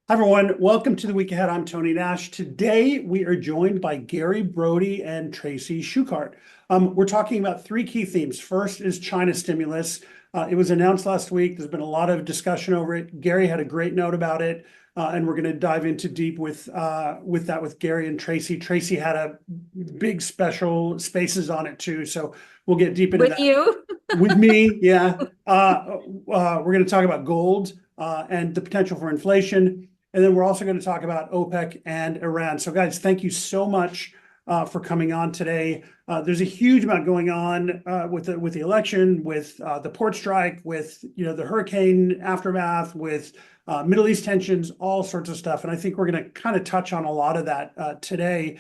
Hi, everyone. Welcome to the week ahead. I'm Tony Nash. Today, we are joined by Gary Brode and Tracy Shuchart. We're talking about three key themes. First is China stimulus. It was announced last week. There's been a lot of discussion over it. Gary had a great note about it, and we're going to dive into deep with that with Gary and Tracy. Tracy had a big special spaces on it too, so we'll get deep into With that you. with me. Yeah, we're going to talk about gold and the potential for inflation. And then we're also going to talk about OPEC and Iran. So, guys, thank you so much for coming on today. There's a huge amount going on with the election, with the port strike, with the hurricane aftermath, with Middle East tensions, all sorts of stuff. And I think we're going to kind of touch on a lot of that today.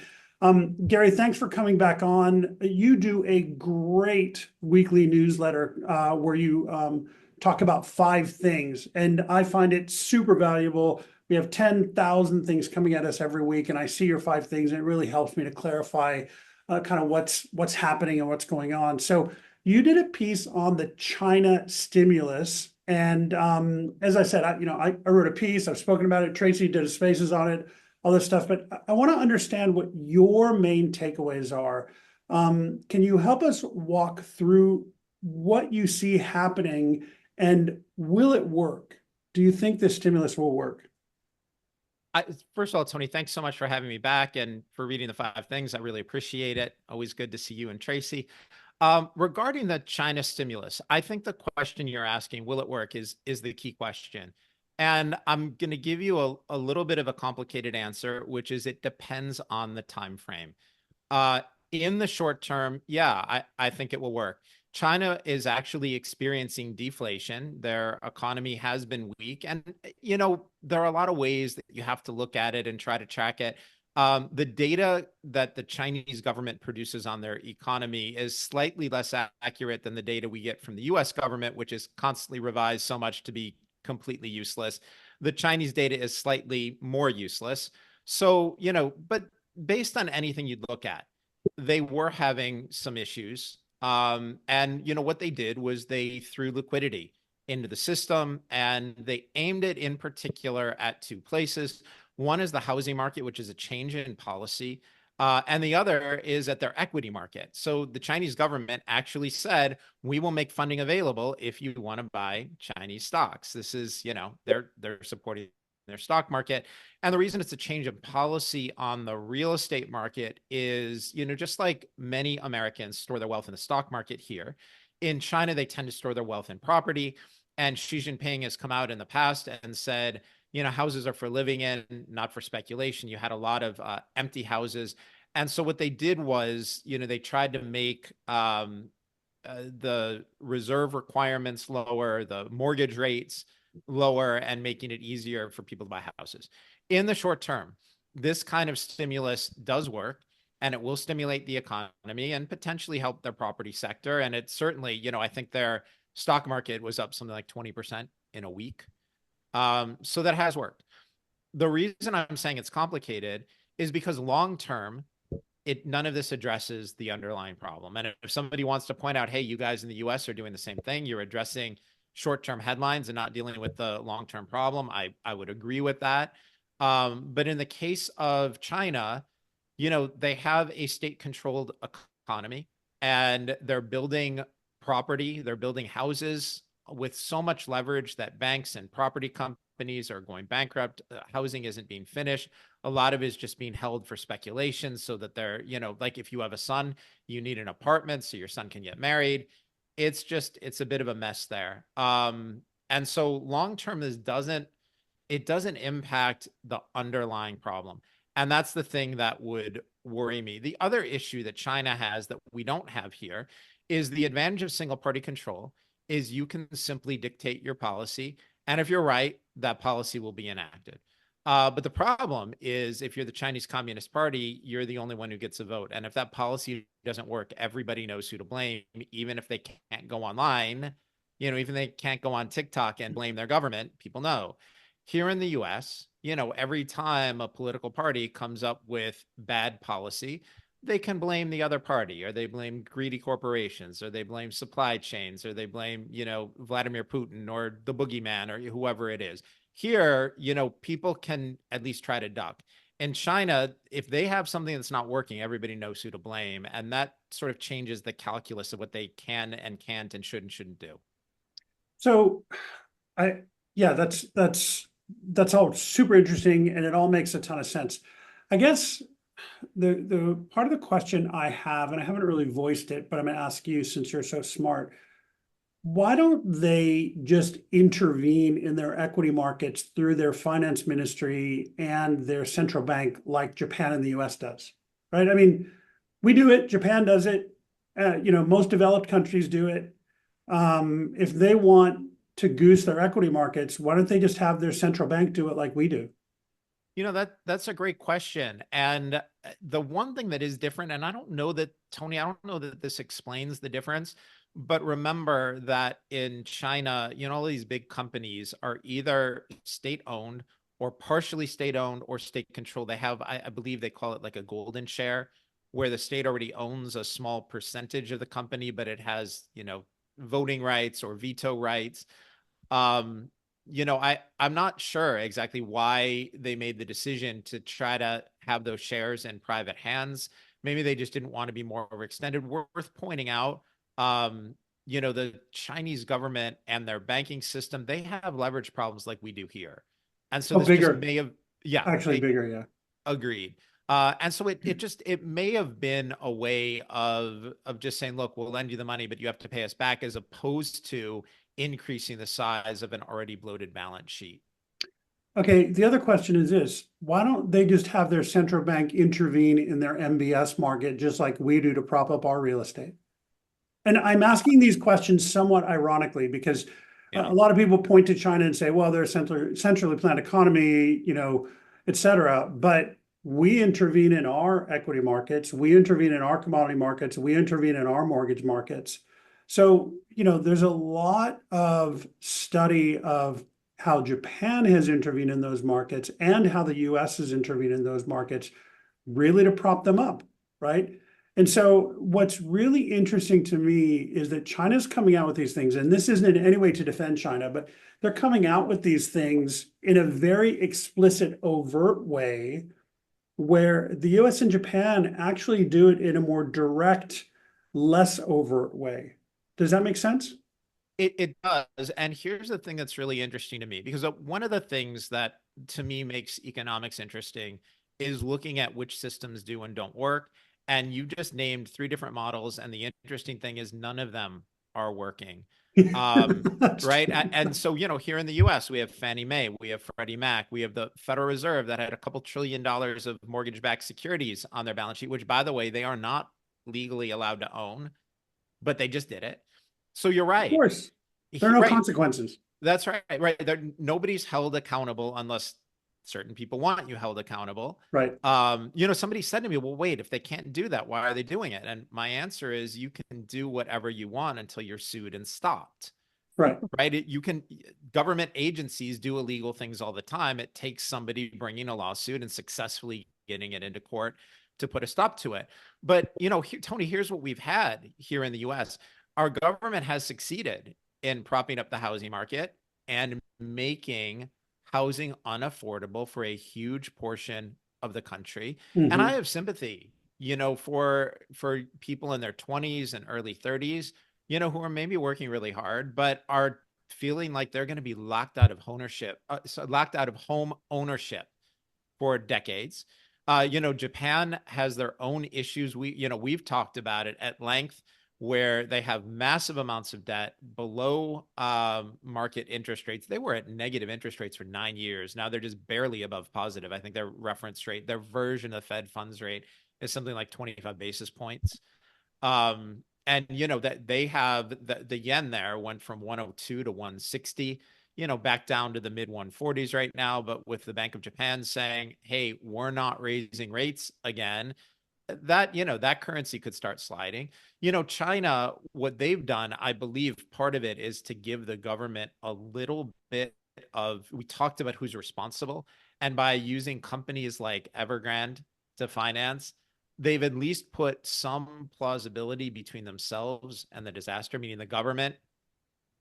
Gary, thanks for coming back on. You do a great weekly newsletter where you talk about five things, and I find it super valuable. We have 10,000 things coming at us every week, and I see your five things, and it really helps me to clarify kind of what's happening and what's going on. So you did a piece on the China stimulus, and as I said, I wrote a piece. I've spoken about it. Tracy did a spaces on it, all this stuff, but I want to understand what your main takeaways are. Can you help us walk through what you see happening, and will it work? Do you think this stimulus will work? First of all, Tony, thanks so much for having me back and for reading the five things. I really appreciate it. Always good to see you and Tracy. Regarding the China stimulus, I think the question you're asking, will it work, is the key question. And I'm going to give you a little bit of a complicated answer, which is it depends on the time frame. In the short term, yeah, I think it will work. China is actually experiencing deflation. Their economy has been weak. And, there are a lot of ways that you have to look at it and try to track it. The data that the Chinese government produces on their economy is slightly less accurate than the data we get from the US government, which is constantly revised so much to be completely useless. The Chinese data is slightly more useless. So, but based on anything you'd look at, they were having some issues. And what they did was they threw liquidity into the system, and they aimed it in particular at two places. One is the housing market, which is a change in policy. And the other is at their equity market. So the Chinese government actually said, we will make funding available if you want to buy Chinese stocks. This is, they're supporting their stock market. And the reason it's a change of policy on the real estate market is, just like many Americans store their wealth in the stock market here, in China, they tend to store their wealth in property. And Xi Jinping has come out in the past and said, houses are for living in, not for speculation. You had a lot of empty houses. And so what they did was, they tried to make the reserve requirements lower, the mortgage rates lower, and making it easier for people to buy houses. In the short term, this kind of stimulus does work, and it will stimulate the economy and potentially help their property sector. And it certainly, I think their stock market was up something like 20% in a week. So that has worked. The reason I'm saying it's complicated is because long term, none of this addresses the underlying problem. And if somebody wants to point out, hey, you guys in the US are doing the same thing, you're addressing short-term headlines and not dealing with the long-term problem, I would agree with that. But in the case of China, they have a state-controlled economy, and they're building property, they're building houses with so much leverage that banks and property companies are going bankrupt. Housing isn't being finished. A lot of it is just being held for speculation so that they're, like if you have a son, you need an apartment so your son can get married. It's a bit of a mess there. And so long term, it doesn't impact the underlying problem. And that's the thing that would worry me. The other issue that China has that we don't have here is the advantage of single party control is you can simply dictate your policy. And if you're right, that policy will be enacted. But the problem is if you're the Chinese Communist Party, you're the only one who gets a vote. And if that policy doesn't work, everybody knows who to blame, even if they can't go online, even they can't go on TikTok and blame their government, people know. Here in the US, every time a political party comes up with bad policy, they can blame the other party, or they blame greedy corporations, or they blame supply chains, or they blame, Vladimir Putin or the boogeyman or whoever it is. Here, people can at least try to duck. In China, if they have something that's not working, everybody knows who to blame. And that sort of changes the calculus of what they can and can't and should and shouldn't do. So I, yeah, that's all super interesting and it all makes a ton of sense. I guess the part of the question I have, and I haven't really voiced it, but I'm gonna ask you since you're so smart, why don't they just intervene in their equity markets through their finance ministry and their central bank like Japan and the US does, right? I mean, we do it, Japan does it, most developed countries do it. If they want to goose their equity markets, why don't they just have their central bank do it like we do? That's a great question. And the one thing that is different, and I don't know that, Tony, I don't know that this explains the difference, but remember that in China, all these big companies are either state owned or partially state owned or state controlled. They have, I believe they call it like a golden share, where the state already owns a small percentage of the company, but it has, voting rights or veto rights. I'm not sure exactly why they made the decision to try to have those shares in private hands. Maybe they just didn't want to be more overextended. Worth pointing out, the Chinese government and their banking system, they have leverage problems like we do here. And so Oh, this just bigger, may have, yeah, actually bigger, yeah. agreed. And so it may have been a way of just saying, look, we'll lend you the money, but you have to pay us back, as opposed to increasing the size of an already bloated balance sheet. Okay, the other question is this: why don't they just have their central bank intervene in their MBS market just like we do to prop up our real estate? And I'm asking these questions somewhat ironically because Yeah. a lot of people point to China and say, well, they're a centrally planned economy, et cetera. But we intervene in our equity markets, we intervene in our commodity markets, we intervene in our mortgage markets. So, there's a lot of study of how Japan has intervened in those markets and how the US has intervened in those markets, really to prop them up, right? And so what's really interesting to me is that China's coming out with these things, and this isn't in any way to defend China, but they're coming out with these things in a very explicit, overt way, where the US and Japan actually do it in a more direct, less overt way. Does that make sense? It does. And here's the thing that's really interesting to me, because one of the things that to me makes economics interesting is looking at which systems do and don't work. And you just named three different models. And the interesting thing is none of them are working. Right. And so, here in the US, we have Fannie Mae, we have Freddie Mac, we have the Federal Reserve that had a couple $1 trillion of mortgage-backed securities on their balance sheet, which, by the way, they are not legally allowed to own, but they just did it. So you're Of right. course, there are no Right. consequences. That's right. Right. Nobody's held accountable unless certain people want you held accountable. Right. Somebody said to me, well, wait, if they can't do that, why are they doing it? And my answer is, you can do whatever you want until you're sued and stopped. Right. Right. Government agencies do illegal things all the time. It takes somebody bringing a lawsuit and successfully getting it into court to put a stop to it. But, Tony, here's what we've had here in the US. Our government has succeeded in propping up the housing market and making housing unaffordable for a huge portion of the country. And I have sympathy, for people in their 20s and early 30s, who are maybe working really hard, but are feeling like they're going to be locked out of locked out of home ownership for decades. Japan has their own issues. We've talked about it at length, where they have massive amounts of debt below market interest rates. They were at negative interest rates for 9 years. Now they're just barely above positive. I think their reference rate, their version of Fed funds rate, is something like 25 basis points. And that they have the yen there went from 102 to 160, back down to the mid 140s right now. But with the Bank of Japan saying, hey, we're not raising rates again, that currency could start sliding. China, what they've done, I believe part of it is to give the government a little bit of, we talked about who's responsible. And by using companies like Evergrande to finance, they've at least put some plausibility between themselves and the disaster, meaning the government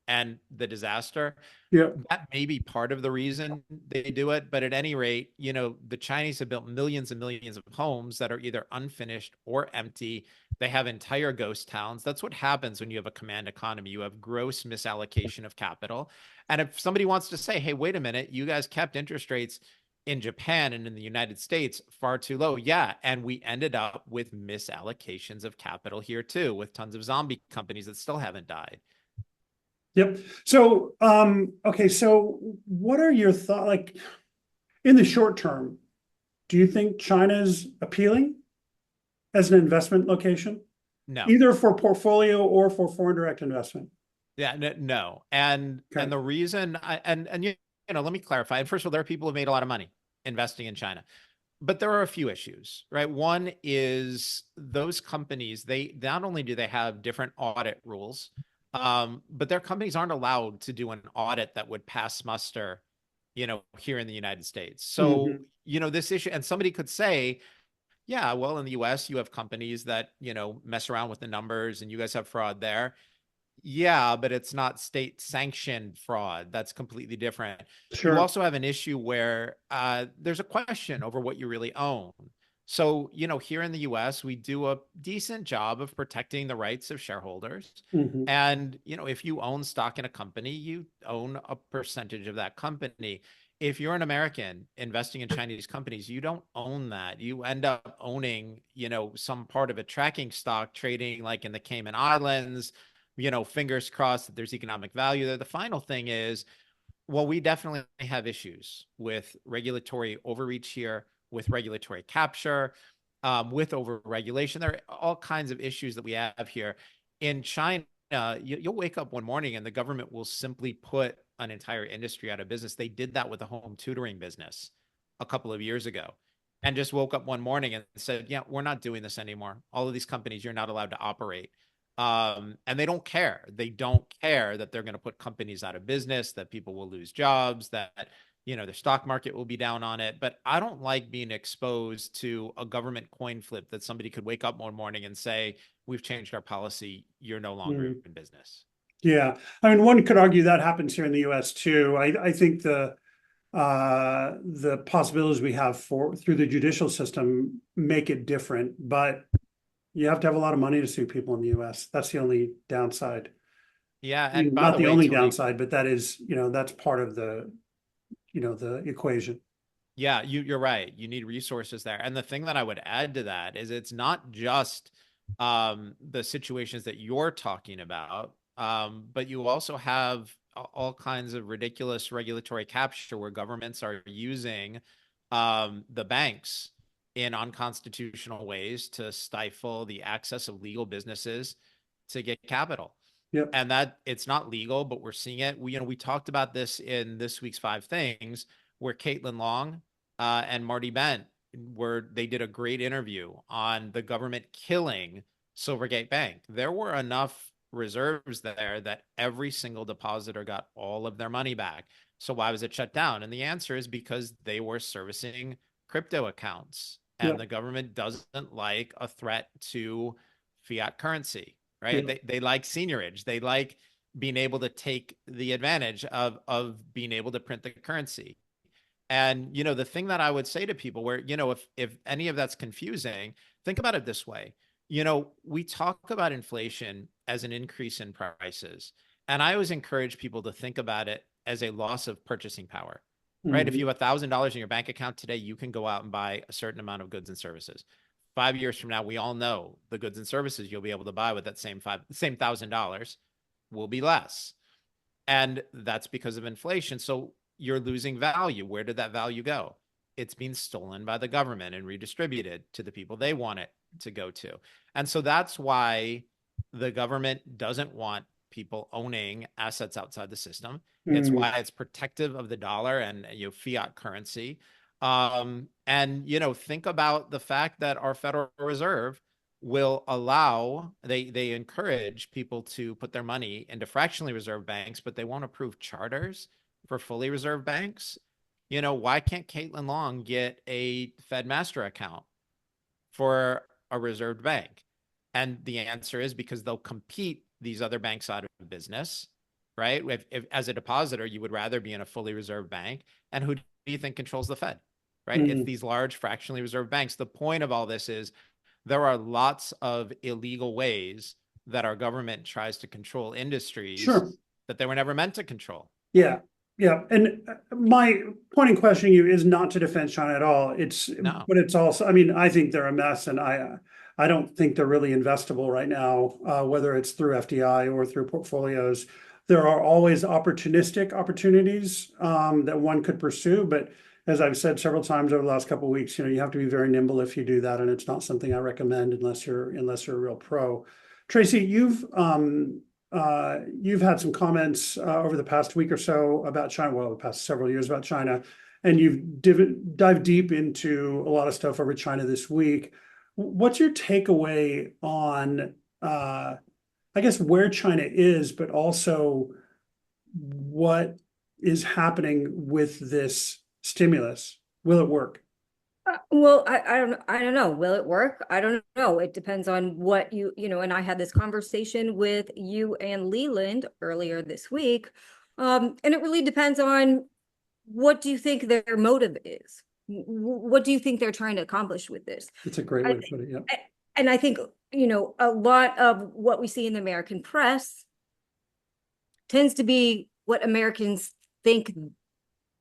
and the disaster. Yeah. That may be part of the reason they do it. But at any rate, the Chinese have built millions and millions of homes that are either unfinished or empty. They have entire ghost towns. That's what happens when you have a command economy. You have gross misallocation of capital. And if somebody wants to say, hey, wait a minute, you guys kept interest rates in Japan and in the United States far too low. Yeah. And we ended up with misallocations of capital here too, with tons of zombie companies that still haven't died. Yep. So, okay. So what are your thoughts, like in the short term, do you think China's appealing as an investment location, No. either for portfolio or for foreign direct investment? Yeah, no. And Okay. the reason let me clarify. And first of all, there are people who have made a lot of money investing in China. But there are a few issues, right? One is those companies, they not only do they have different audit rules, but their companies aren't allowed to do an audit that would pass muster, here in the United States. So, Mhm. this issue, and somebody could say, yeah, well, in the US, you have companies that, mess around with the numbers and you guys have fraud there. Yeah, but it's not state sanctioned fraud. That's completely different. You Sure. also have an issue where there's a question over what you really own. So, here in the US, we do a decent job of protecting the rights of shareholders. Mhm. And, if you own stock in a company, you own a percentage of that company. If you're an American investing in Chinese companies, you don't own that. You end up owning, some part of a tracking stock trading like in the Cayman Islands, fingers crossed that there's economic value there. The final thing is, well, we definitely have issues with regulatory overreach here, with regulatory capture, with overregulation. There are all kinds of issues that we have here. In China, you'll wake up one morning and the government will simply put an entire industry out of business. They did that with the home tutoring business a couple of years ago and just woke up one morning and said, yeah, we're not doing this anymore. All of these companies, you're not allowed to operate. And they don't care. They don't care that they're going to put companies out of business, that people will lose jobs, that the stock market will be down on it. But I don't like being exposed to a government coin flip that somebody could wake up one morning and say, we've changed our policy. You're no longer Mhm. in business. Yeah. I mean, one could argue that happens here in the US too. I think the possibilities we have for through the judicial system make it different, but you have to have a lot of money to sue people in the US. That's the only downside. Yeah. I mean, And by not the the way, only Tony, downside, but that is, that's part of the equation. yeah, you're right. You need resources there. And the thing that I would add to that is it's not just the situations that you're talking about, but you also have all kinds of ridiculous regulatory capture where governments are using the banks in unconstitutional ways to stifle the access of legal businesses to get capital. Yep. And that it's not legal, but we're seeing it. We talked about this in this week's Five Things, where Caitlin Long and Marty Bent where they did a great interview on the government killing Silvergate Bank. There were enough reserves there that every single depositor got all of their money back. So why was it shut down? And the answer is because they were servicing crypto accounts, and Yep. the government doesn't like a threat to fiat currency, right? Yep. They like seigniorage. They like being able to take the advantage of being able to print the currency. And the thing that I would say to people where, if any of that's confusing, think about it this way. We talk about inflation as an increase in prices. And I always encourage people to think about it as a loss of purchasing power, right? If Mhm. you have $1,000 in your bank account today, you can go out and buy a certain amount of goods and services. 5 years from now, we all know the goods and services you'll be able to buy with that same $1,000 will be less. And that's because of inflation. So you're losing value. Where did that value go? It's being stolen by the government and redistributed to the people they want it to go to. And so that's why the government doesn't want people owning assets outside the system. It's Mhm. why it's protective of the dollar and fiat currency. And think about the fact that our Federal Reserve will allow they encourage people to put their money into fractionally reserved banks, but they won't approve charters for fully reserved banks. Why can't Caitlin Long get a Fed Master account for a reserved bank? And the answer is because they'll compete these other banks out of business. right? If as a depositor, you would rather be in a fully reserved bank. And who do you think controls the Fed, right? It's Mhm. these large fractionally reserved banks. The point of all this is there are lots of illegal ways that our government tries to control industries Sure. that they were never meant to control. Yeah. Yeah. And my point in questioning you is not to defend China at all. No. But it's also, I mean, I think they're a mess, and I don't think they're really investable right now, whether it's through FDI or through portfolios. There are always opportunistic opportunities that one could pursue, but as I've said several times over the last couple of weeks, you have to be very nimble if you do that, and it's not something I recommend unless you're a real pro. Tracy, you've had some comments over the past week or so about China, well, the past several years about China, and you've dived deep into a lot of stuff over China this week. What's your takeaway on, I guess, where China is, but also what is happening with this stimulus? Will it work? Well, I don't know. Will it work? I don't know. It depends on what and I had this conversation with you and Leland earlier this week. And it really depends on what do you think their motive is? What do you think they're trying to accomplish with this? It's a great way to put it. Yeah. And I think, a lot of what we see in the American press tends to be what Americans think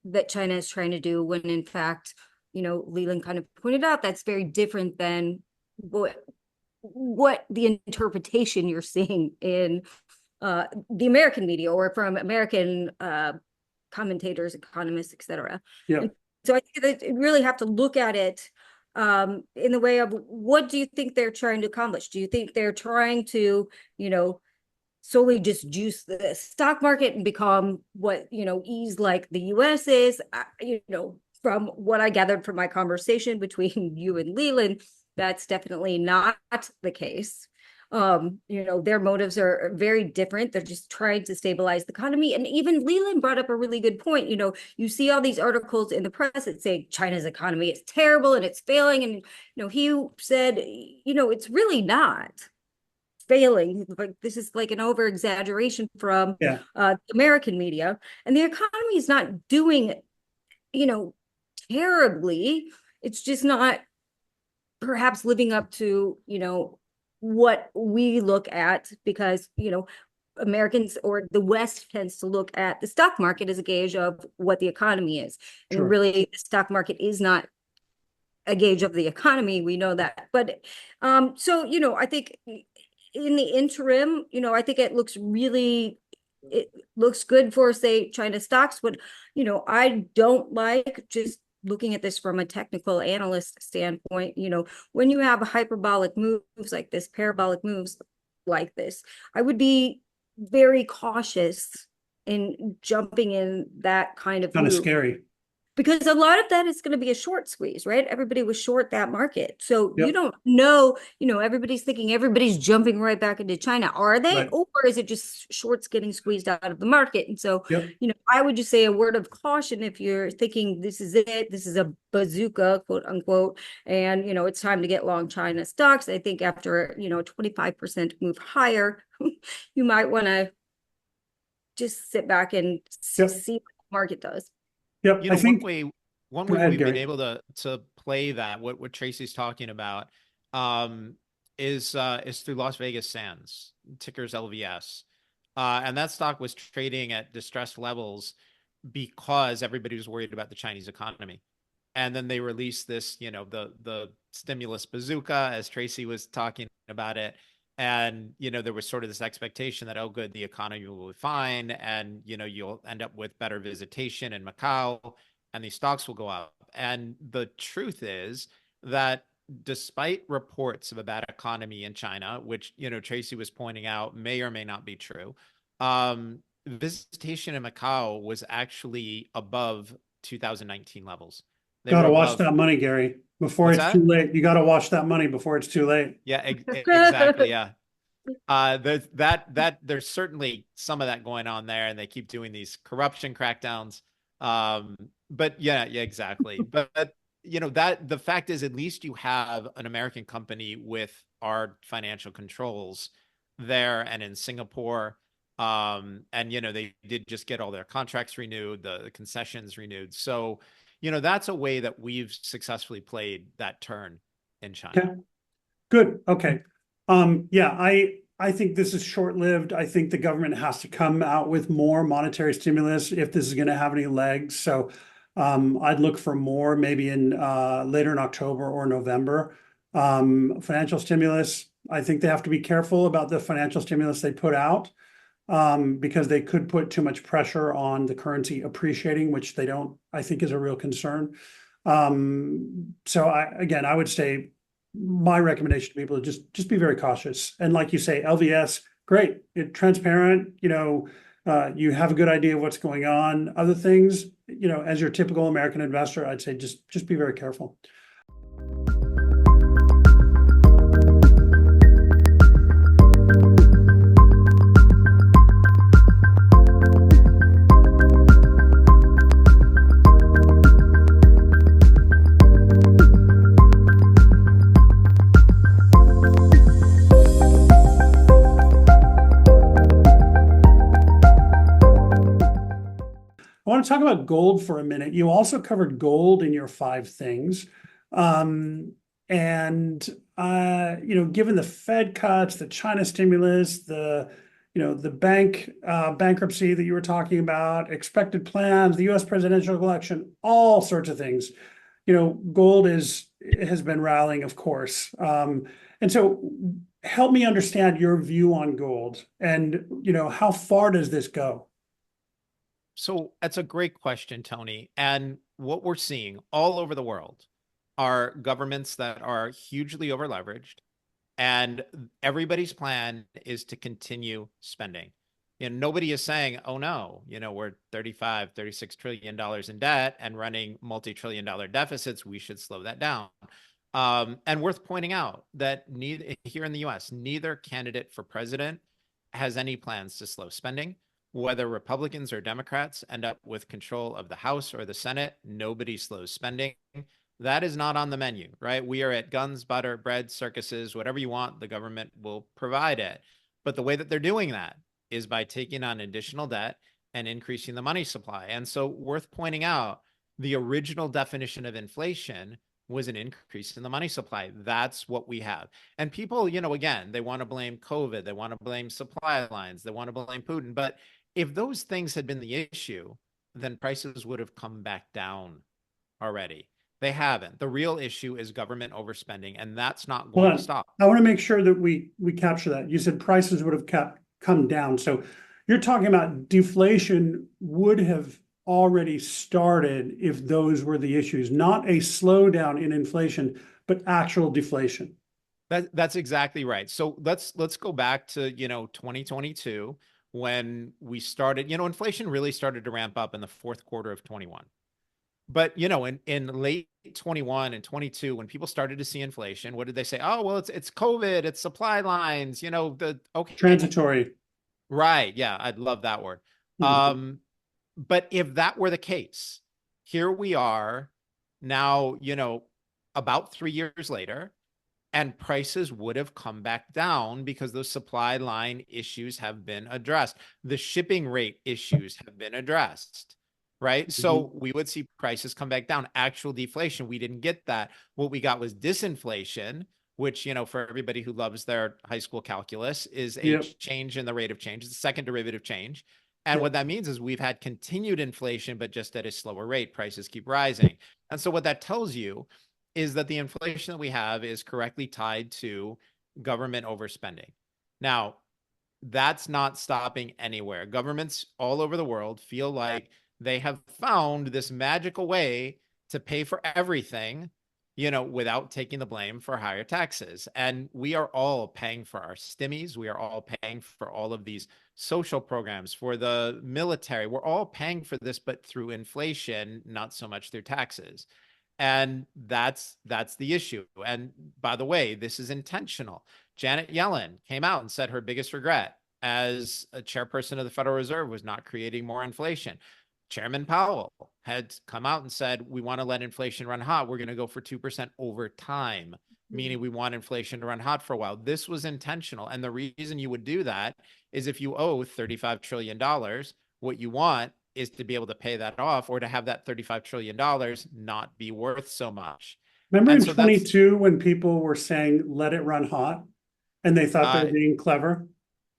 that China is trying to do, when in fact, Leland kind of pointed out that's very different than what the interpretation you're seeing in the American media or from American commentators, economists, etc. Yeah. So I think that you really have to look at it in the way of, what do you think they're trying to accomplish? Do you think they're trying to, solely just juice the stock market and become what, ease like the US is? From what I gathered from my conversation between you and Leland, that's definitely not the case. Their motives are very different. They're just trying to stabilize the economy. And even Leland brought up a really good point. You see all these articles in the press that say China's economy is terrible and it's failing. And, he said, it's really not failing. Like, this is like an over exaggeration from American media. And the economy is not doing, terribly. It's just not perhaps living up to, what we look at, because, Americans or the West tends to look at the stock market as a gauge of what the economy is. And Sure. really, the stock market is not a gauge of the economy. We know that. But so, I think in the interim, I think it looks good for, say, China stocks. But, I don't like just looking at this from a technical analyst standpoint. When you have hyperbolic moves like this, parabolic moves like this, I would be very cautious in jumping in that kind of Kind of move. scary. Because a lot of that is going to be a short squeeze, right? Everybody was short that market. So Yep. you don't know, everybody's thinking everybody's jumping right back into China. Are they? Right. Or is it just shorts getting squeezed out of the market? And so, Yep. I would just say a word of caution if you're thinking this is it, this is a bazooka, quote unquote, and, it's time to get long China stocks. I think after, a 25% move higher, you might want to just sit back and see what the market does. Yep. I think one Go way ahead, we've been Gary. able to play that, what Tracy's talking about, is through Las Vegas Sands, ticker's LVS. And that stock was trading at distressed levels because everybody was worried about the Chinese economy. And then they released this, the stimulus bazooka, as Tracy was talking about it. And, there was sort of this expectation that, oh, good, the economy will be fine. And, you'll end up with better visitation in Macau and these stocks will go up. And the truth is that despite reports of a bad economy in China, which, Tracy was pointing out may or may not be true, visitation in Macau was actually above 2019 levels. Gotta watch that money, Gary, before What's it's that? too late. You gotta watch that money before it's too late. Yeah, exactly. Yeah. There's certainly some of that going on there, and they keep doing these corruption crackdowns. But yeah, exactly. But that the fact is, at least you have an American company with our financial controls there and in Singapore. And, they did just get all their contracts renewed, the concessions renewed. So, that's a way that we've successfully played that turn in China. Okay. Good. Okay. Yeah, I think this is short-lived. I think the government has to come out with more monetary stimulus if this is going to have any legs. So I'd look for more maybe in later in October or November. Financial stimulus, I think they have to be careful about the financial stimulus they put out because they could put too much pressure on the currency appreciating, which they don't, I think is a real concern. So I would say my recommendation to people is just be very cautious. And like you say, LVS, great, it's transparent, you have a good idea of what's going on. Other things, as your typical American investor, I'd say just be very careful. I want to talk about gold for a minute. You also covered gold in your 5 things. And given the Fed cuts, the China stimulus, the bank bankruptcy that you were talking about, expected plans, the US presidential election, all sorts of things, gold has been rallying, of course. And so help me understand your view on gold and, how far does this go? So that's a great question, Tony. And what we're seeing all over the world are governments that are hugely overleveraged, and everybody's plan is to continue spending. Nobody is saying, oh no, we're 35, $36 trillion in debt and running multi-trillion dollar deficits. We should slow that down. And worth pointing out that here in the US, neither candidate for president has any plans to slow spending. Whether Republicans or Democrats end up with control of the House or the Senate, nobody slows spending. That is not on the menu, right? We are at guns, butter, bread, circuses, whatever you want, the government will provide it. But the way that they're doing that is by taking on additional debt and increasing the money supply. And so worth pointing out, the original definition of inflation was an increase in the money supply. That's what we have. And people, again, they want to blame COVID. They want to blame supply lines. They want to blame Putin. But if those things had been the issue, then prices would have come back down already. They haven't. The real issue is government overspending, and that's not going to stop. I want to make sure that we capture that. You said prices would have come down. So you're talking about deflation would have already started if those were the issues, not a slowdown in inflation, but actual deflation. That's exactly right. So let's go back to 2022 when we started. Inflation really started to ramp up in the fourth quarter of 21. But in late 21 and 22, when people started to see inflation, what did they say? Oh, well, it's COVID, it's supply lines, Transitory. Right. Yeah, I'd love that word. But if that were the case, here we are now, about 3 years later, and prices would have come back down because those supply line issues have been addressed. The shipping rate issues have been addressed, right? So we would see prices come back down. Actual deflation, we didn't get that. What we got was disinflation, which, for everybody who loves their high school calculus, is a change in the rate of change. It's a second derivative change. And what that means is we've had continued inflation, but just at a slower rate. Prices keep rising. And so what that tells you is that the inflation that we have is correctly tied to government overspending. Now, that's not stopping anywhere. Governments all over the world feel like they have found this magical way to pay for everything, without taking the blame for higher taxes. And we are all paying for our stimmies. We are all paying for all of these social programs, for the military. We're all paying for this, but through inflation, not so much through taxes. And that's the issue. And by the way, this is intentional. Janet Yellen came out and said her biggest regret as a chairperson of the Federal Reserve was not creating more inflation. Chairman Powell had come out and said, we want to let inflation run hot. We're going to go for 2% over time. meaning we want inflation to run hot for a while. This was intentional. And the reason you would do that is if you owe $35 trillion, what you want is to be able to pay that off or to have that $35 trillion not be worth so much. Remember And in so that's 22 when people were saying, let it run hot, and they thought they were being clever?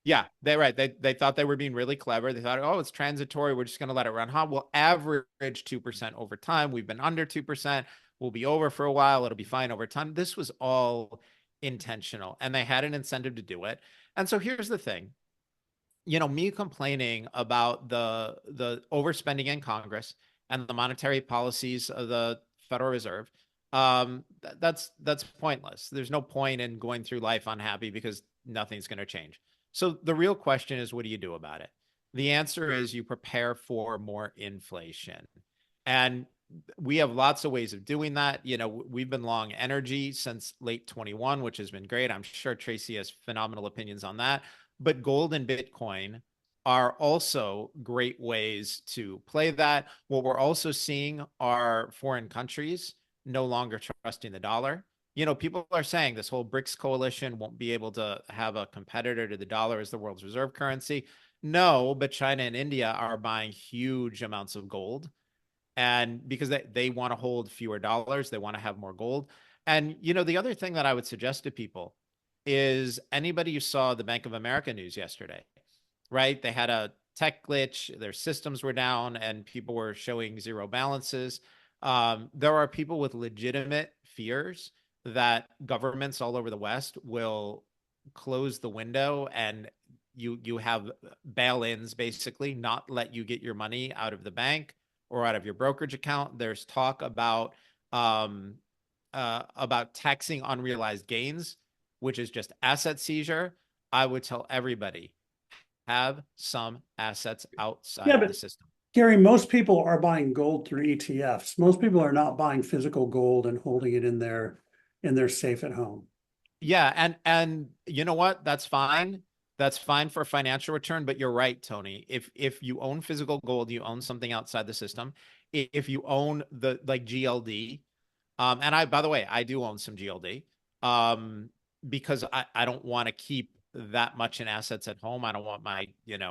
Yeah, they thought they were being really clever. They thought, oh, it's transitory. We're just going to let it run hot. We'll average 2% over time. We've been under 2%. We'll be over for a while. It'll be fine over time. This was all intentional, and they had an incentive to do it. And so here's the thing. Me complaining about the overspending in Congress and the monetary policies of the Federal Reserve, that's pointless. There's no point in going through life unhappy because nothing's going to change. So the real question is, what do you do about it? The answer is you prepare for more inflation. And we have lots of ways of doing that. We've been long energy since late 21, which has been great. I'm sure Tracy has phenomenal opinions on that. But gold and Bitcoin are also great ways to play that. What we're also seeing are foreign countries no longer trusting the dollar. People are saying this whole BRICS coalition won't be able to have a competitor to the dollar as the world's reserve currency. No, but China and India are buying huge amounts of gold. And because they want to hold fewer dollars, they want to have more gold. And, the other thing that I would suggest to people is anybody who saw the Bank of America news yesterday, right? They had a tech glitch, their systems were down, and people were showing zero balances. There are people with legitimate fears that governments all over the West will close the window and you have bail-ins, basically, not let you get your money out of the bank or out of your brokerage account. There's talk about taxing unrealized gains, which is just asset seizure. I would tell everybody, have some assets outside of the system. Gary, most people are buying gold through ETFs. Most people are not buying physical gold and holding it in their safe at home. Yeah, and you know what? That's fine. That's fine for financial return, but you're right, Tony. If you own physical gold, you own something outside the system. If you own the GLD, and by the way, I do own some GLD, because I don't want to keep that much in assets at home. I don't want my,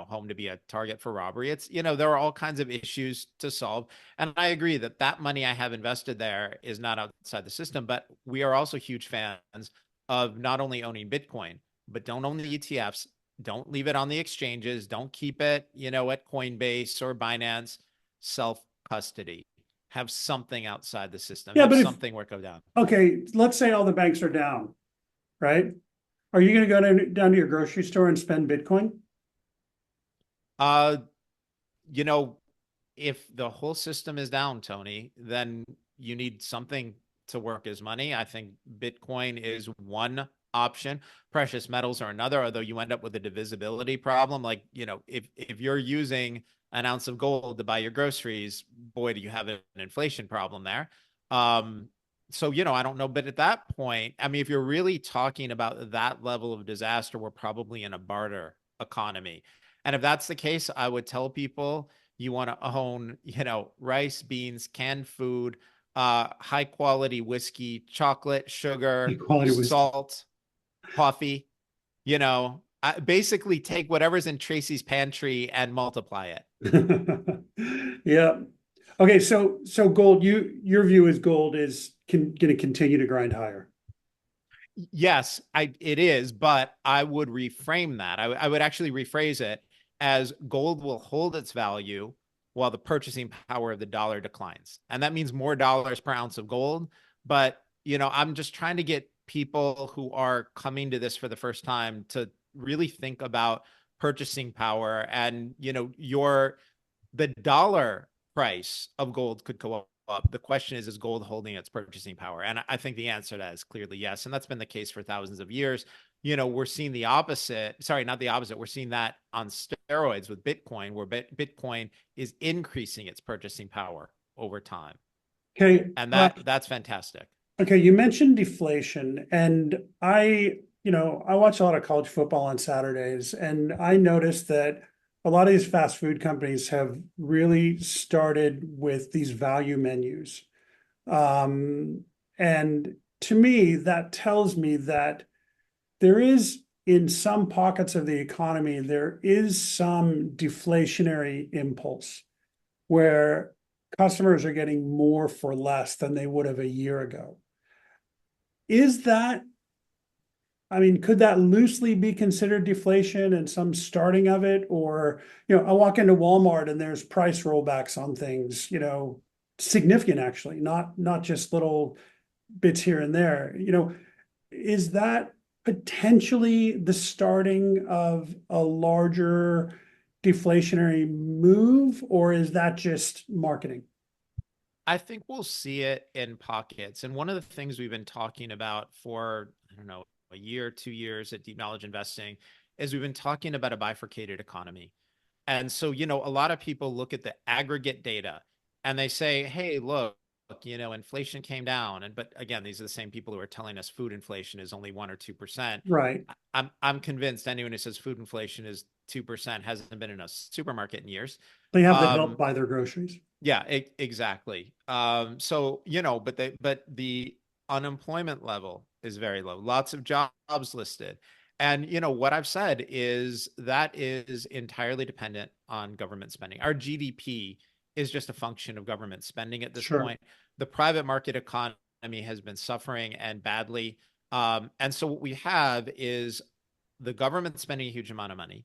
home to be a target for robbery. It's, there are all kinds of issues to solve. And I agree that money I have invested there is not outside the system, but we are also huge fans of not only owning Bitcoin, but don't own the ETFs. Don't leave it on the exchanges. Don't keep it, at Coinbase or Binance. Self-custody. Have something outside the system. Yeah, have but something work down. Okay, let's say all the banks are down, right? Are you going to go down to your grocery store and spend Bitcoin? If the whole system is down, Tony, then you need something to work as money. I think Bitcoin is one option. Precious metals are another, although you end up with a divisibility problem. Like, if you're using an ounce of gold to buy your groceries, boy, do you have an inflation problem there. So, I don't know. But at that point, I mean, if you're really talking about that level of disaster, we're probably in a barter economy. And if that's the case, I would tell people you want to own, rice, beans, canned food, high quality whiskey, chocolate, sugar, salt, coffee, basically take whatever's in Tracy's pantry and multiply it. Yeah. Okay. So gold, your view is gold is going to continue to grind higher. Yes, it is, but I would reframe that. I would actually rephrase it as gold will hold its value while the purchasing power of the dollar declines. And that means more dollars per ounce of gold. But, I'm just trying to get people who are coming to this for the first time to really think about purchasing power. And, the dollar price of gold could go up. The question is gold holding its purchasing power? And I think the answer to that is clearly yes. And that's been the case for thousands of years. We're seeing the opposite. Sorry, not the opposite. We're seeing that on steroids with Bitcoin, where Bitcoin is increasing its purchasing power over time. Okay. And that's fantastic. Okay. You mentioned deflation, and I watch a lot of college football on Saturdays, and I noticed that a lot of these fast food companies have really started with these value menus. And to me, that tells me that there is, in some pockets of the economy, there is some deflationary impulse where customers are getting more for less than they would have a year ago. Is that, I mean, could that loosely be considered deflation and some starting of it? Or, I walk into Walmart and there's price rollbacks on things, significant actually, not just little bits here and there. Is that potentially the starting of a larger deflationary move, or is that just marketing? I think we'll see it in pockets. And one of the things we've been talking about for, I don't know, a year, 2 years at Deep Knowledge Investing is we've been talking about a bifurcated economy. And so, a lot of people look at the aggregate data and they say, hey, look, inflation came down. But again, these are the same people who are telling us food inflation is only 1 or 2%. Right. I'm convinced anyone who says food inflation is 2% hasn't been in a supermarket in years. They have to help buy their groceries. Yeah, exactly. So, but the unemployment level is very low. Lots of jobs listed. And, what I've said is that is entirely dependent on government spending. Our GDP is just a function of government spending at this point. The private market economy has been suffering and badly. And so what we have is the government spending a huge amount of money,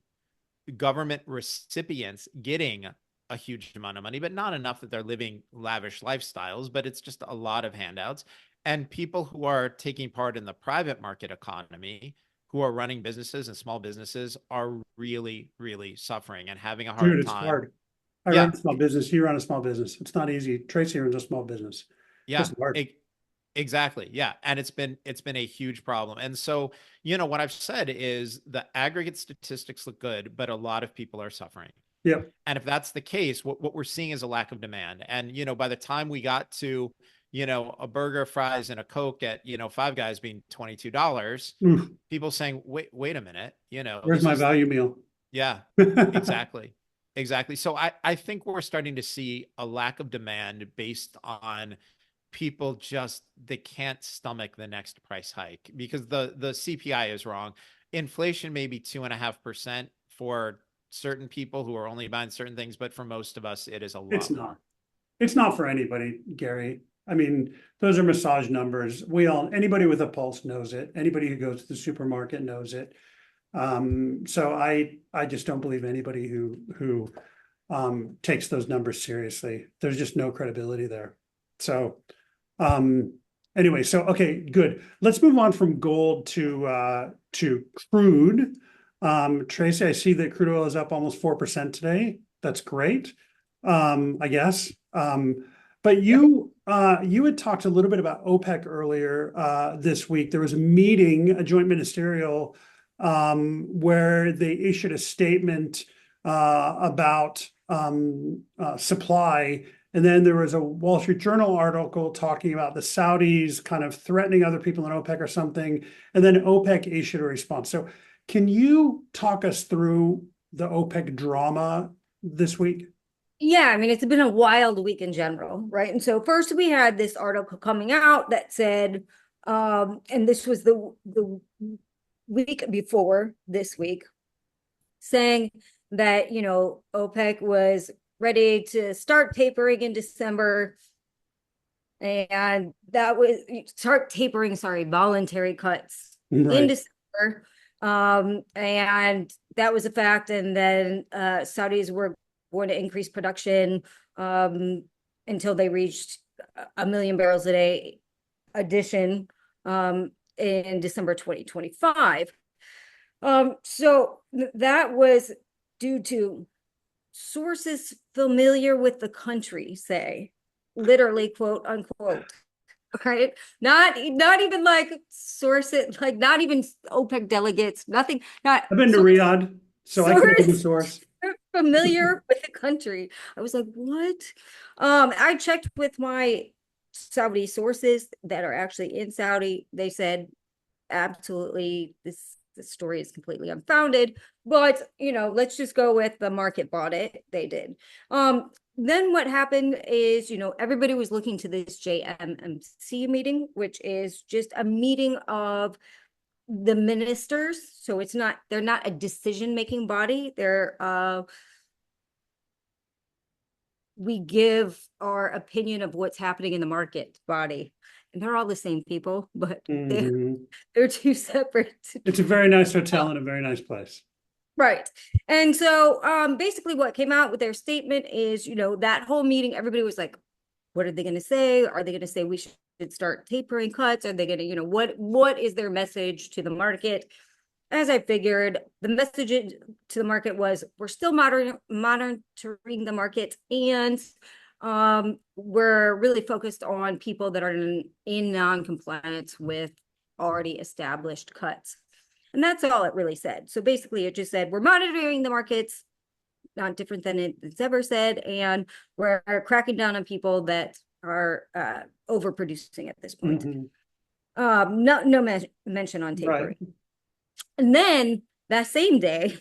government recipients getting a huge amount of money, but not enough that they're living lavish lifestyles, but it's just a lot of handouts. And people who are taking part in the private market economy, who are running businesses and small businesses, are really, really suffering and having a hard time. It's hard. I run a small business. You run a small business. It's not easy. Tracy runs a small business. Yeah, exactly. Yeah. And it's been a huge problem. And so, what I've said is the aggregate statistics look good, but a lot of people are suffering. Yeah. And if that's the case, what we're seeing is a lack of demand. And, by the time we got to, a burger, fries, and a Coke at, Five Guys being $22, people saying, wait a minute, where's my value meal? Yeah, exactly. Exactly. So I think we're starting to see a lack of demand based on people they can't stomach the next price hike because the CPI is wrong. Inflation may be 2.5% for certain people who are only buying certain things, but for most of us, it is a lot more. It's not for anybody, Gary. I mean, those are massage numbers. Anybody with a pulse knows it. Anybody who goes to the supermarket knows it. So I just don't believe anybody who takes those numbers seriously. There's just no credibility there. So anyway, okay, good. Let's move on from gold to crude. Tracy, I see that crude oil is up almost 4% today. That's great. I guess. But you had talked a little bit about OPEC earlier this week. There was a meeting, a joint ministerial, where they issued a statement about supply. And then there was a Wall Street Journal article talking about the Saudis kind of threatening other people in OPEC or something. And then OPEC issued a response. So can you talk us through the OPEC drama this week? Yeah, I mean, it's been a wild week in general, right? And so first we had this article coming out that said, and this was the week before this week, saying that, OPEC was ready to start tapering in December. And that was voluntary cuts in December. And that was a fact. And then Saudis were going to increase production until they reached 1 million barrels a day addition in December 2025. So that was due to sources familiar with the country, say, literally, quote unquote, right? Not even like sources, like not even OPEC delegates, nothing. I've been to Riyadh, so I can be the source. Familiar with the country. I was like, what? I checked with my Saudi sources that are actually in Saudi. They said absolutely this the story is completely unfounded, but let's just go with the market bought it. They did. Then what happened is, everybody was looking to this JMMC meeting, which is just a meeting of the ministers. So they're not a decision-making body. We give our opinion of what's happening in the market body. And they're all the same people, but they're two separate. It's a very nice hotel and a very nice place. Right. And so basically what came out with their statement is, that whole meeting, everybody was like, what are they going to say? Are they going to say we should start tapering cuts? Are they going to, what is their message to the market? As I figured, the message to the market was we're still monitoring the market, and we're really focused on people that are in non-compliance with already established cuts. And that's all it really said. So basically it just said we're monitoring the markets, not different than it's ever said, and we're cracking down on people that are overproducing at this point. No mention on tapering. Right. And then that same day,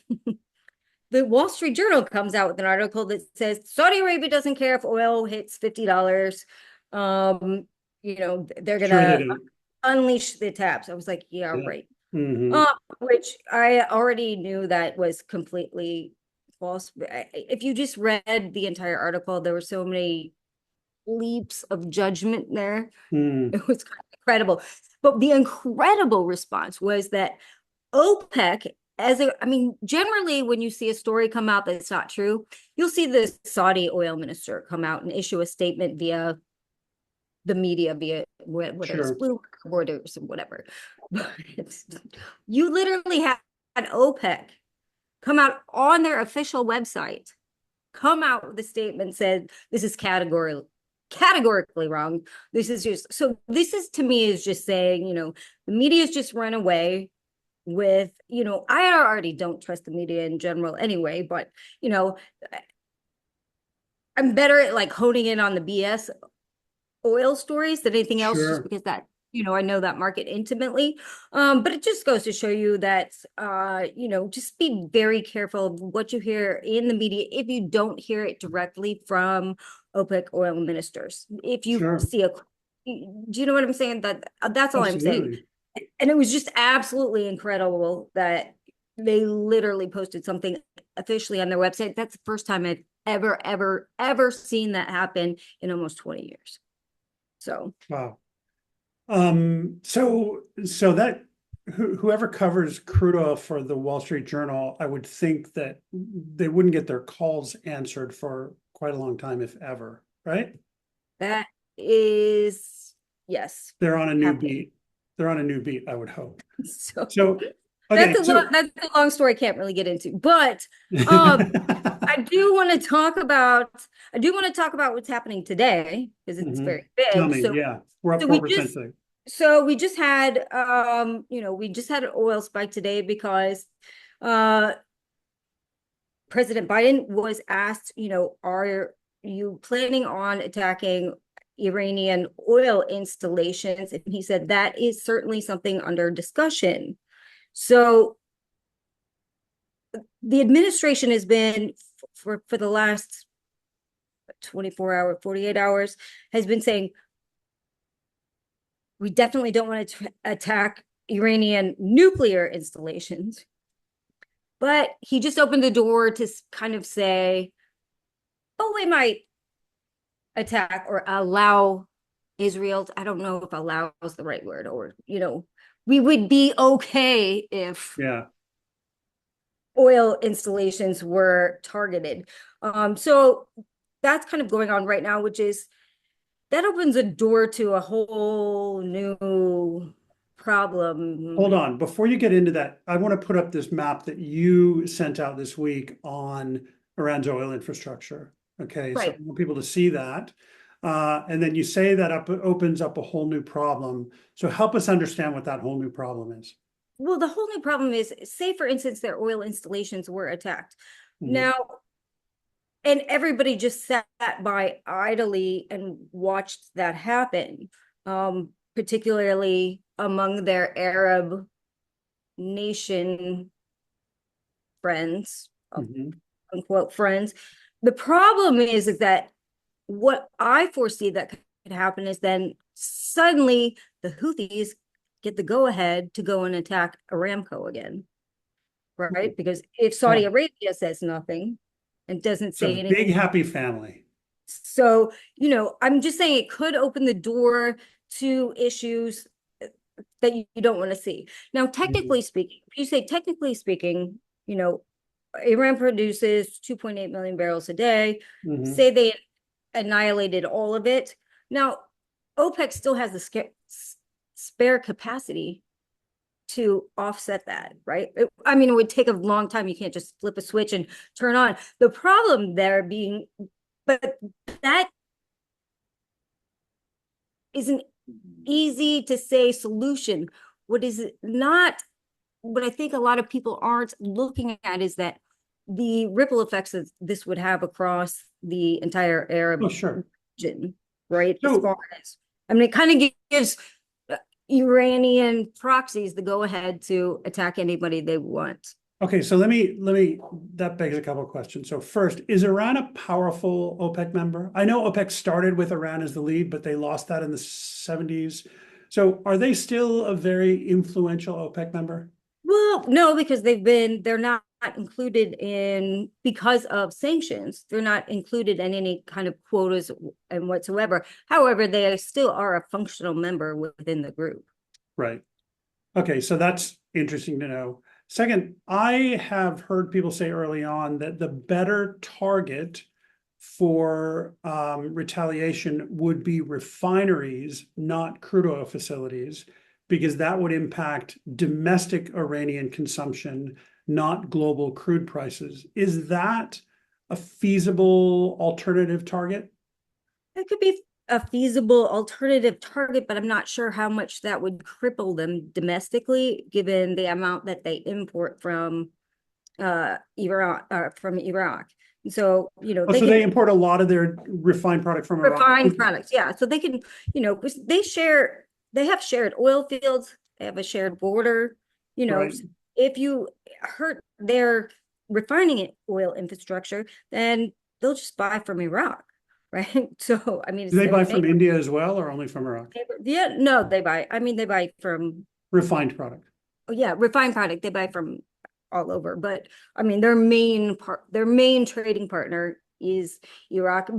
the Wall Street Journal comes out with an article that says Saudi Arabia doesn't care if oil hits $50. They're gonna unleash the taps. I was like, yeah. Right. Which I already knew that was completely false. If you just read the entire article, there were so many leaps of judgment there. It was incredible. But the incredible response was that OPEC, generally when you see a story come out that's not true, you'll see the Saudi oil minister come out and issue a statement via the media, via whether it's Bloomberg or whatever. But you literally had OPEC come out on their official website, come out with a statement, said this is categorically wrong. This is to me is just saying, the media's just run away with, I already don't trust the media in general anyway, but I'm better at like honing in on the BS oil stories than anything else, just because that, I know that market intimately. But it just goes to show you that, just be very careful of what you hear in the media if you don't hear it directly from OPEC oil ministers. If you see do you know what I'm saying? That's all I'm saying. And it was just absolutely incredible that they literally posted something officially on their website. That's the first time I've ever seen that happen in almost 20 years. So wow. So that whoever covers crude oil for the Wall Street Journal, I would think that they wouldn't get their calls answered for quite a long time, if ever, right? That is, yes. They're on a new beat. They're on a new beat, I would hope. So okay, that's a long story I can't really get into, but I do want to talk about what's happening today because it's very big. Tell me, we're up 4% today. So we just had an oil spike today because President Biden was asked, are you planning on attacking Iranian oil installations? And he said that is certainly something under discussion. So the administration has been for the last 48 hours has been saying we definitely don't want to attack Iranian nuclear installations. But he just opened the door to kind of say, oh, we might attack or allow Israel I don't know if allow is the right word, or we would be okay if oil installations were targeted. So that's kind of going on right now, which is that opens a door to a whole new problem. Hold on, before you get into that, I want to put up this map that you sent out this week on Iran's oil infrastructure. Okay, so I want people to see that. And then you say that opens up a whole new problem. So help us understand what that whole new problem is. Well, the whole new problem is, say, for instance, their oil installations were attacked. Now, and everybody just sat by idly and watched that happen, particularly among their Arab nation friends, Mhm. unquote friends. The problem is that what I foresee that could happen is then suddenly the Houthis get the go ahead to go and attack Aramco again, right? Because if Saudi Yeah. Arabia says nothing and doesn't It's a say big, anything, happy family. so, I'm just saying it could open the door to issues that you don't want to see. Now, technically speaking, if you say technically speaking, Iran produces 2.8 million barrels a day. Mhm. Say they annihilated all of it. Now, OPEC still has the spare capacity to offset that, right? I mean, it would take a long time. You can't just flip a switch and turn on. The problem there being, but that isn't easy to say solution. What is not, what I think a lot of people aren't looking at is that the ripple effects that this would have across the entire Arab Oh, sure. region, right? As So, far as, I mean, it kind of gives Iranian proxies the go ahead to attack anybody they want. okay, so that begs a couple of questions. So first, is Iran a powerful OPEC member? I know OPEC started with Iran as the lead, but they lost that in the 70s. So are they still a very influential OPEC member? Well, no, because they're not included in, because of sanctions, they're not included in any kind of quotas and whatsoever. However, they still are a functional member within the group. Right. Okay, so that's interesting to know. Second, I have heard people say early on that the better target for retaliation would be refineries, not crude oil facilities, because that would impact domestic Iranian consumption, not global crude prices. Is that a feasible alternative target? It could be a feasible alternative target, but I'm not sure how much that would cripple them domestically, given the amount that they import from Iran, from Iraq. So, Oh, they so they can import a lot of their refined product from Iraq. refine products. Yeah. So they can, 'cause they have shared oil fields, they have a shared border, Right. if you hurt their refining oil infrastructure, then they'll just buy from Iraq, right? So, I mean, Do it's they their buy from neighbor. India as well, or only from Iraq? Yeah, no, they buy from, Refined product. oh yeah, refined product. They buy from all over, but I mean, their main trading partner is Iraq,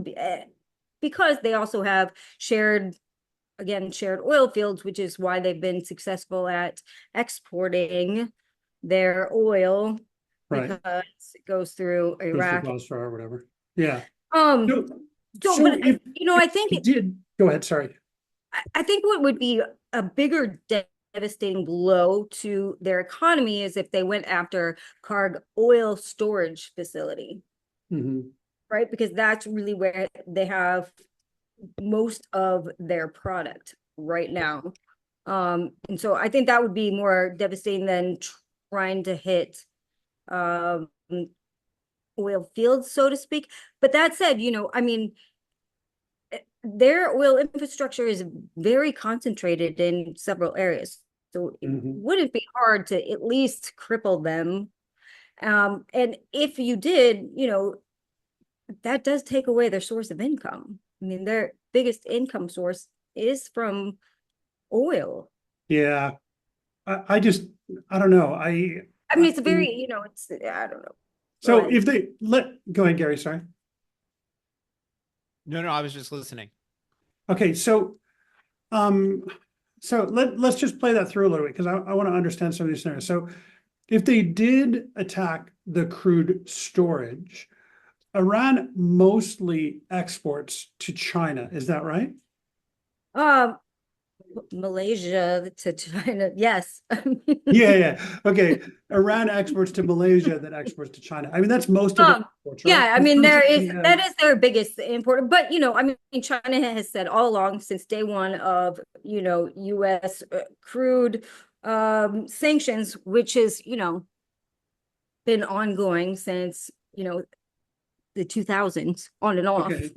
because they also have shared oil fields, which is why they've been successful at exporting their oil, Right. because it goes through Goes through Iraq. Basra or whatever. Yeah. Um, So, so, so but if I think it did, go ahead, sorry. I think what would be a bigger devastating blow to their economy is if they went after Carg oil storage facility, Mhm. right? Because that's really where they have most of their product right now. And so I think that would be more devastating than trying to hit um oil fields, so to speak. But that said, I mean, their oil infrastructure is very concentrated in several areas. So it Mhm. wouldn't be hard to at least cripple them. And if you did, that does take away their source of income. I mean, their biggest income source is from oil. Yeah. I just, I don't know. I mean, it's very, I don't know. Go So ahead. if they go ahead, Gary, sorry. No, I was just listening. Okay, um, so let's just play that through a little bit because I want to understand some of these scenarios. So if they did attack the crude storage, Iran mostly exports to China. Is that right? Um, Malaysia to China, yes. Yeah. Okay. Iran exports to Malaysia, that exports to China. I mean, that's most of their exports, right? Yeah, I mean, Essentially, that is their biggest import, but I mean, China has said all along since day one of, US crude sanctions, which is, been ongoing since, the 2000s on and off. okay.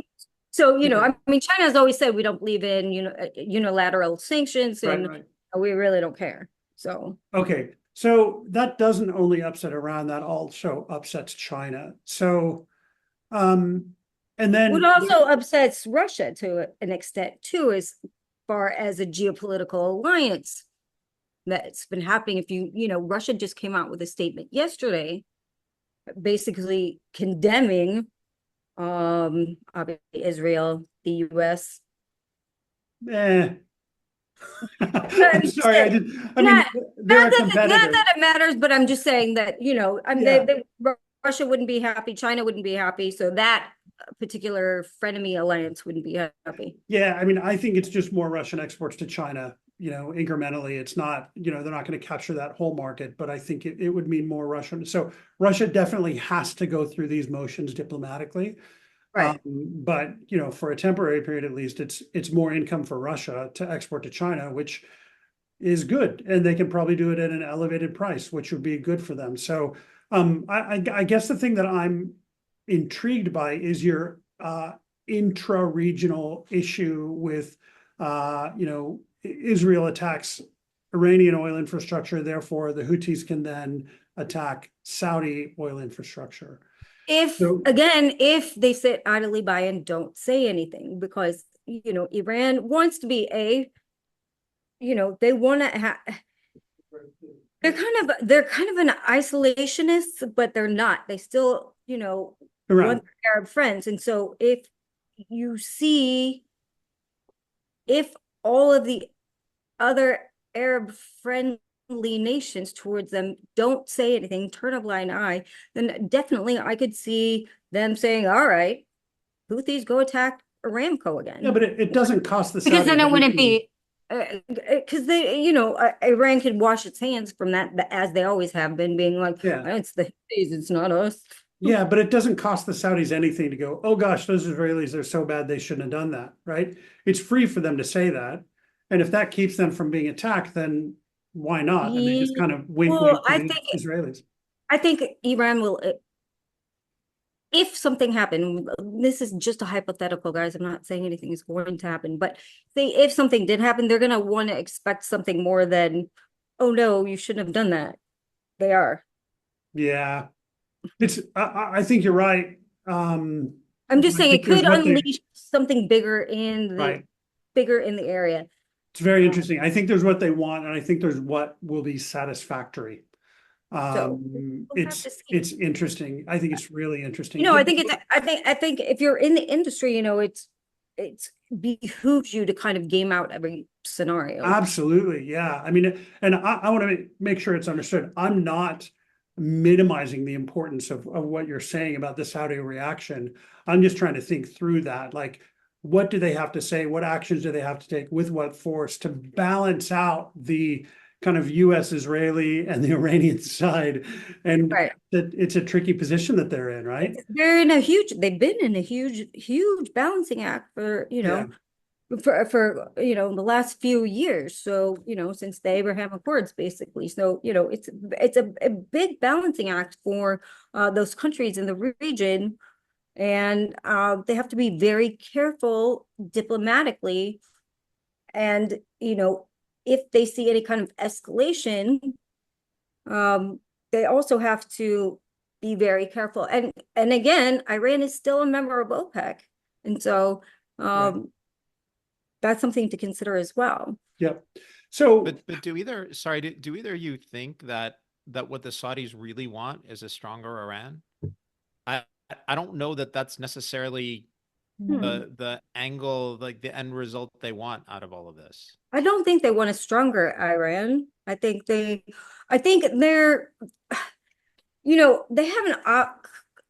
So, Okay. I mean, China has always said we don't believe in, unilateral sanctions, and Right. we really don't care. So, Okay. So that doesn't only upset Iran, that also upsets China. So, and then What also upsets Russia to an extent too, as far as a geopolitical alliance that's been happening. If Russia just came out with a statement yesterday, basically condemning obviously Israel, the US. I'm sorry, I did. I mean, Not, they're a not competitor. that it matters, but I'm just saying that, I mean, Yeah. Russia wouldn't be happy, China wouldn't be happy, so that particular frenemy alliance wouldn't be happy. Yeah, I mean, I think it's just more Russian exports to China, incrementally. It's not, they're not going to capture that whole market, but I think it would mean more Russian. So Russia definitely has to go through these motions diplomatically. Right. But for a temporary period at least, it's more income for Russia to export to China, which is good, and they can probably do it at an elevated price, which would be good for them. So I guess the thing that I'm intrigued by is your intra-regional issue with Israel attacks Iranian oil infrastructure, therefore the Houthis can then attack Saudi oil infrastructure. If they sit idly by and don't say anything, because Iran wants to be they want to have, they're kind of an isolationist, but they're not. They still want their Arab friends. And so if all of the other Arab friendly nations towards them don't say anything, turn a blind eye, then definitely I could see them saying, all right, Houthis, go attack Aramco again. Yeah, but it doesn't cost the Saudis because then it wouldn't be because Iran can wash its hands from that, as they always have been, being like, it's the Houthis, it's not us. Yeah, but it doesn't cost the Saudis anything to go, oh gosh, those Israelis are so bad, they shouldn't have done that, right? It's free for them to say that. And if that keeps them from being attacked, then why not? And they just kind of wink to the Israelis. I think Iran will, if something happened, this is just a hypothetical, guys, I'm not saying anything is going to happen, but if something did happen, they're going to want to expect something more than, oh no, you shouldn't have done that. They are. Yeah. I think you're right. I'm just saying it could unleash something bigger in the area. It's very interesting. I think there's what they want, and I think there's what will be satisfactory. It's interesting. I think it's really interesting. I think if you're in the industry, it's behooves you to kind of game out every scenario. Absolutely. Yeah. I mean, and I want to make sure it's understood. I'm not minimizing the importance of what you're saying about the Saudi reaction. I'm just trying to think through that. Like, what do they have to say? What actions do they have to take with what force to balance out the kind of US, Israeli, and the Iranian side? And that it's a tricky position that they're in, right? They've been in a huge balancing act for, for the last few years. So, since the Abraham Accords, basically. So, it's a big balancing act for those countries in the region. And they have to be very careful diplomatically. And, if they see any kind of escalation, they also have to be very careful. And again, Iran is still a member of OPEC. And so that's something to consider as well. Yep. So, but do either of you think that what the Saudis really want is a stronger Iran? I don't know that that's necessarily the angle, like the end result they want out of all of this. I don't think they want a stronger Iran. I think they're, they haven't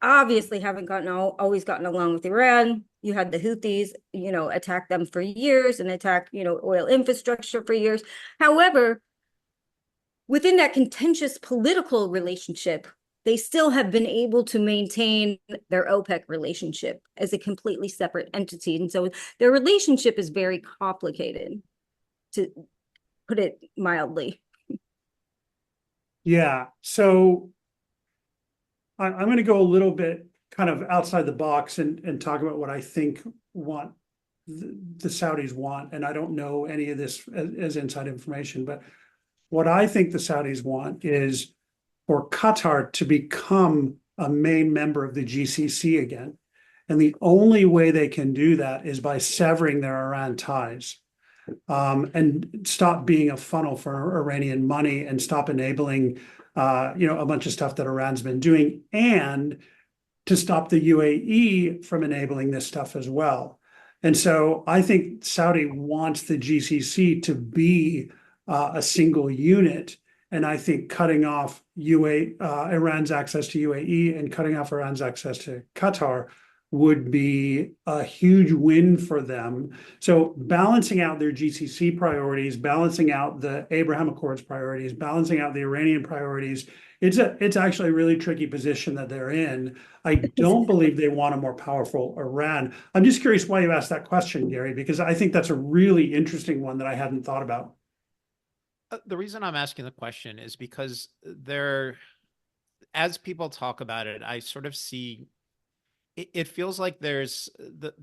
obviously haven't always gotten along with Iran. You had the Houthis, attack them for years and attack, oil infrastructure for years. However, within that contentious political relationship, they still have been able to maintain their OPEC relationship as a completely separate entity. And so their relationship is very complicated, to put it mildly. Yeah. So I'm going to go a little bit kind of outside the box and talk about what I think the Saudis want. And I don't know any of this as inside information, but What I think the Saudis want is for Qatar to become a main member of the GCC again. And the only way they can do that is by severing their Iran ties, and stop being a funnel for Iranian money and stop enabling, a bunch of stuff that Iran's been doing, and to stop the UAE from enabling this stuff as well. And so I think Saudi wants the GCC to be a single unit. And I think cutting off Iran's access to UAE and cutting off Iran's access to Qatar would be a huge win for them. So balancing out their GCC priorities, balancing out the Abraham Accords priorities, balancing out the Iranian priorities, it's actually a really tricky position that they're in. I don't believe they want a more powerful Iran. I'm just curious why you asked that question, Gary, because I think that's a really interesting one that I hadn't thought about. The reason I'm asking the question is because as people talk about it, I sort of see it feels like there's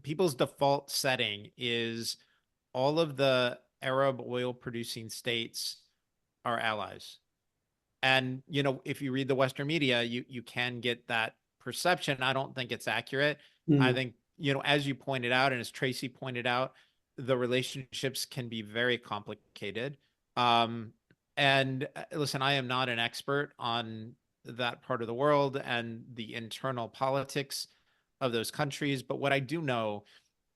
people's default setting is all of the Arab oil producing states are allies. And, if you read the Western media, you can get that perception. I don't think it's accurate. I think, as you pointed out, and as Tracy pointed out, the relationships can be very complicated. And listen, I am not an expert on that part of the world and the internal politics of those countries. But what I do know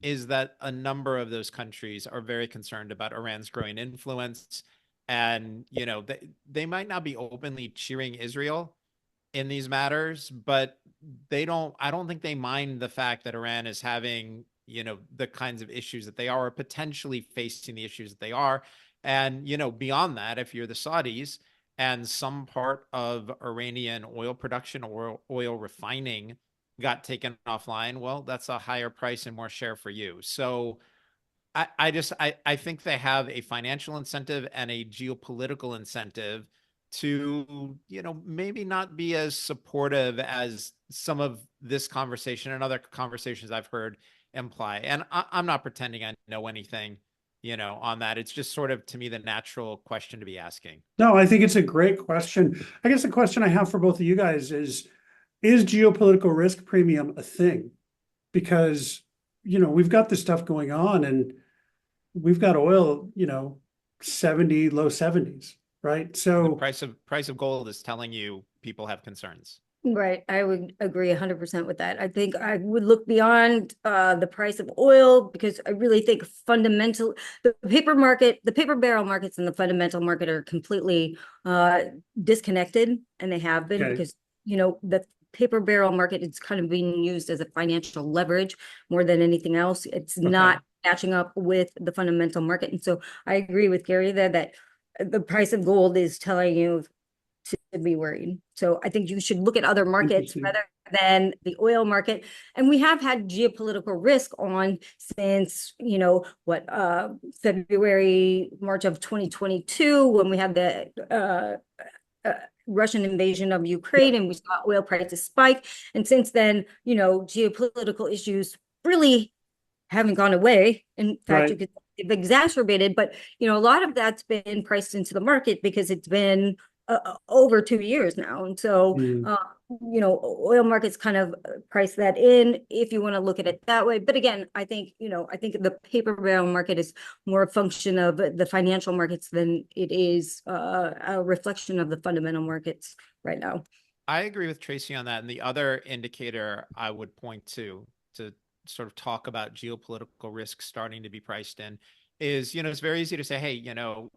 is that a number of those countries are very concerned about Iran's growing influence. And, they might not be openly cheering Israel in these matters, but I don't think they mind the fact that Iran is having, the kinds of issues that they are, or potentially facing the issues that they are. And, beyond that, if you're the Saudis and some part of Iranian oil production or oil refining got taken offline, well, that's a higher price and more share for you. So I think they have a financial incentive and a geopolitical incentive to, maybe not be as supportive as some of this conversation and other conversations I've heard imply. And I'm not pretending I know anything, on that. It's just sort of, to me, the natural question to be asking. No, I think it's a great question. I guess the question I have for both of you guys is geopolitical risk premium a thing? Because, we've got this stuff going on and we've got oil, 70, low 70s, right? So the price of gold is telling you people have concerns. Right. I would agree 100% with that. I think I would look beyond the price of oil, because I really think the paper barrel markets and the fundamental market are completely disconnected, and they have been because, the paper barrel market is kind of being used as a financial leverage more than anything else. It's not matching up with the fundamental market. And so I agree with Gary there that the price of gold is telling you to be worried. So I think you should look at other markets rather than the oil market. And we have had geopolitical risk on since, February, March of 2022, when we had the Russian invasion of Ukraine, and we saw oil prices spike. And since then, geopolitical issues really haven't gone away. In fact, you could have exacerbated, but a lot of that's been priced into the market because it's been over 2 years now. And so, oil markets kind of price that in if you want to look at it that way. But again, I think the paper barrel market is more a function of the financial markets than it is a reflection of the fundamental markets right now. I agree with Tracy on that. And the other indicator I would point to sort of talk about geopolitical risk starting to be priced in is, it's very easy to say, hey,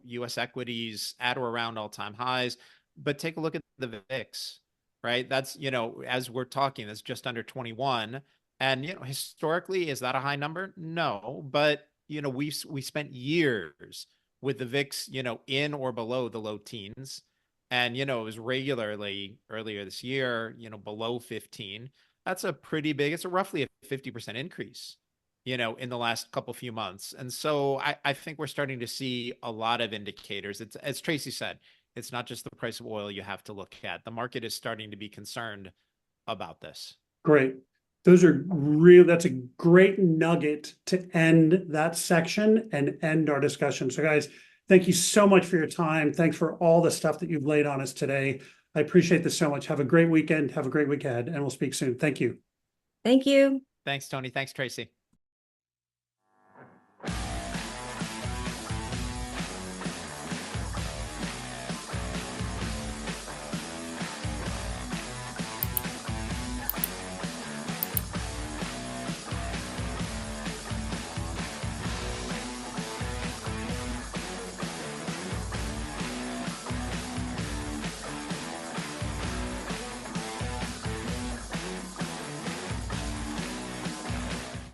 US equities at or around all-time highs, but take a look at the VIX, right? That's, as we're talking, that's just under 21. And, historically, is that a high number? No, but, we spent years with the VIX, in or below the low teens. And, it was regularly earlier this year, below 15. That's it's a roughly a 50% increase, in the last few months. And so I think we're starting to see a lot of indicators. It's, as Tracy said, it's not just the price of oil you have to look at. The market is starting to be concerned about this. Great. That's a great nugget to end that section and end our discussion. So guys, Thank you so much for your time. Thanks for all the stuff that you've laid on us today. I appreciate this so much. Have a great weekend. Have a great week ahead, and we'll speak soon. Thank you. Thank you. Thanks, Tony. Thanks, Tracy.